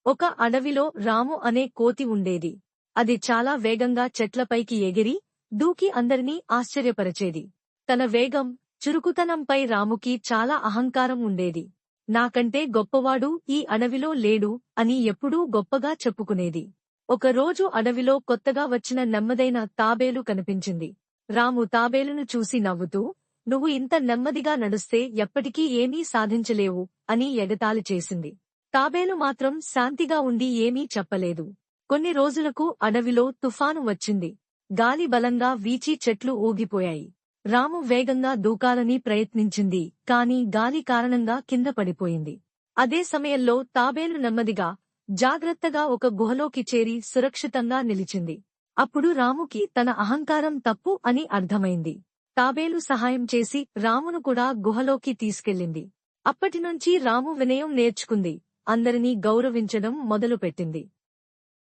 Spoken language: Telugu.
ఒక అడవిలో రాము అనే కోతి ఉండేది. అది చాలా వేగంగా చెట్లపైకి ఎగిరి, దూకి అందరినీ ఆశ్చర్యపరచేది. తన వేగం, చురుకుతనంపై రాముకి చాలా అహంకారం ఉండేది. నాకంటే గొప్పవాడు ఈ అడవిలో లేడు అని ఎప్పుడూ గొప్పగా చెప్పుకునేది. ఒకరోజు అడవిలో కొత్తగా వచ్చిన నెమ్మదైన తాబేలు కనిపించింది. రాము తాబేలును చూసి నవ్వుతూ, "నువ్వు ఇంత నెమ్మదిగా నడుస్తే ఎప్పటికీ ఏమీ సాధించలేవు" అని ఎగతాళి చేసింది. తాబేలు మాత్రం శాంతిగా ఉండి ఏమీ చెప్పలేదు. కొన్ని రోజులకు అడవిలో తుఫాను వచ్చింది. గాలి బలంగా వీచి చెట్లు ఊగిపోయాయి. రాము వేగంగా దూకాలని ప్రయత్నించింది, కాని గాలి కారణంగా కింద పడిపోయింది. అదే సమయంలో తాబేలు నెమ్మదిగా, జాగ్రత్తగా ఒక గుహలోకి చేరి సురక్షితంగా నిలిచింది. అప్పుడు రాముకి తన అహంకారం తప్పు అని అర్థమైంది. తాబేలు సహాయం చేసి రామును కూడా గుహలోకి తీసుకెళ్ళింది. అప్పటినుంచి రాము వినయం నేర్చుకుంది. అందరినీ గౌరవించడం మొదలుపెట్టింది.